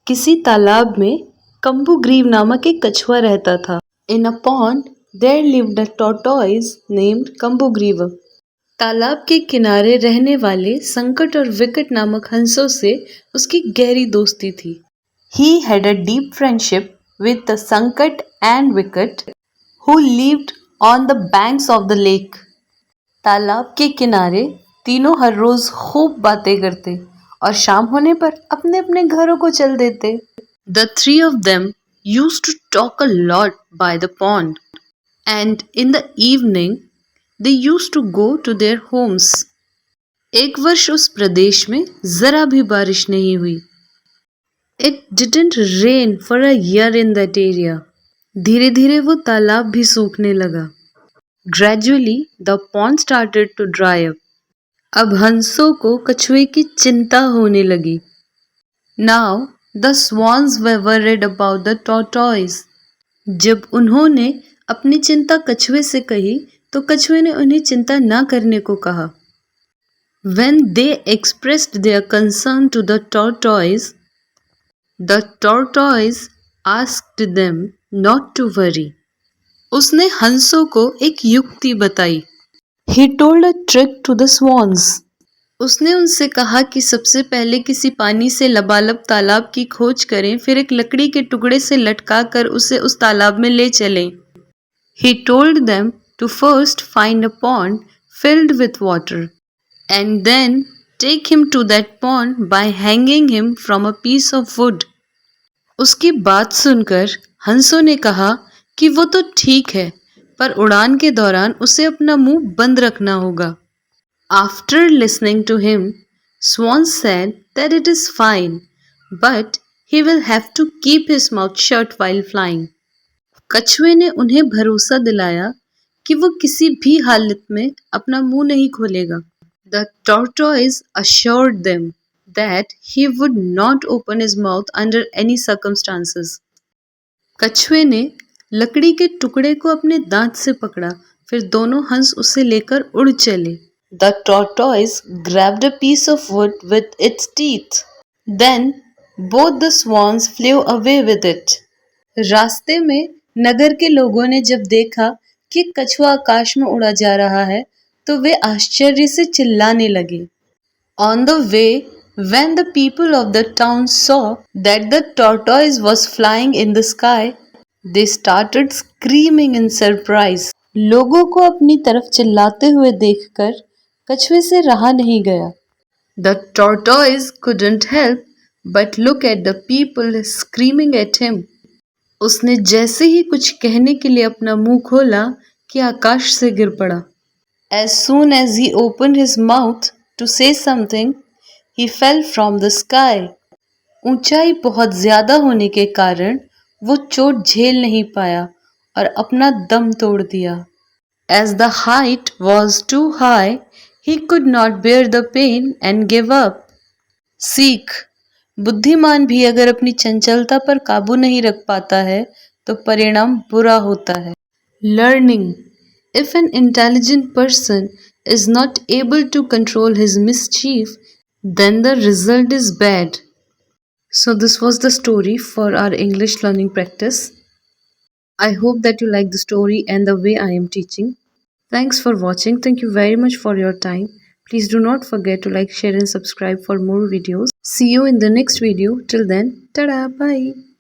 किसी तालाब में कंबुग्रीव नामक एक कछुआ रहता था। In a pond there lived a tortoise named Kambugriva. तालाब के किनारे रहने वाले संकट और विकट नामक हंसों से उसकी गहरी दोस्ती थी। He had a deep friendship with the संकट and विकट who lived on the banks of the lake. तालाब के किनारे तीनों हर रोज खूब बातें करते और शाम होने पर अपने अपने घरों को चल देते। The three of them used to talk a lot by the pond, and in the evening they used to go to their homes. एक वर्ष उस प्रदेश में जरा भी बारिश नहीं हुई। It didn't rain for a year in that area. धीरे धीरे वो तालाब भी सूखने लगा। Gradually the pond started to dry up. अब हंसों को कछुए की चिंता होने लगी। Now the swans were worried about the tortoise. जब उन्होंने अपनी चिंता कछुए से कही तो कछुए ने उन्हें चिंता न करने को कहा। When they expressed their concern to the tortoise asked them not to worry. उसने हंसों को एक युक्ति बताई। He told a trick to the swans. उसने उनसे कहा कि सबसे पहले किसी पानी से लबालब तालाब की खोज करें, फिर एक लकड़ी के टुकड़े से लटका कर उसे उस तालाब में ले चलें। He told them to first find a pond filled with water and then take him to that pond by hanging him from a piece of wood. उसकी बात सुनकर हंसों ने कहा कि वो तो ठीक है, पर उड़ान के दौरान उसे अपना मुंह बंद रखना होगा। After listening to him, Swan said that it is fine, but he will have to keep his mouth shut while flying. कछुए ने उन्हें भरोसा दिलाया कि वो किसी भी हालत में अपना मुंह नहीं खोलेगा। The tortoise assured them that he would not open his mouth under any circumstances. कछुए ने लकड़ी के टुकड़े को अपने दांत से पकड़ा, फिर दोनों हंस उसे लेकर उड़ चले। The tortoise grabbed a piece of wood with its teeth. Then both the swans flew away with it. रास्ते में नगर के लोगों ने जब देखा कि कछुआ आकाश में उड़ा जा रहा है, तो वे आश्चर्य से चिल्लाने लगे। On the way, when the people of the town saw that the tortoise was flying in the sky, they started screaming in surprise. लोगों को अपनी तरफ चिल्लाते हुए देखकर कछुए से रहा नहीं गया। The tortoise couldn't help but look at the people screaming at him. उसने जैसे ही कुछ कहने के लिए अपना मुंह खोला कि आकाश से गिर पड़ा। As soon as he opened his mouth to say something, he fell from the sky. ऊंचाई बहुत ज्यादा होने के कारण वो चोट झेल नहीं पाया और अपना दम तोड़ दिया। As the height was too high, he could not bear the pain and gave up. सीख: बुद्धिमान भी अगर अपनी चंचलता पर काबू नहीं रख पाता है तो परिणाम बुरा होता है। Learning: if an intelligent person is not able to control his mischief, then the result is bad. So this was the story for our English learning practice. I hope that you like the story and the way I am teaching. Thanks for watching. Thank you very much for your time. Please do not forget to like, share and subscribe for more videos. See you in the next video. Till then, tada, bye.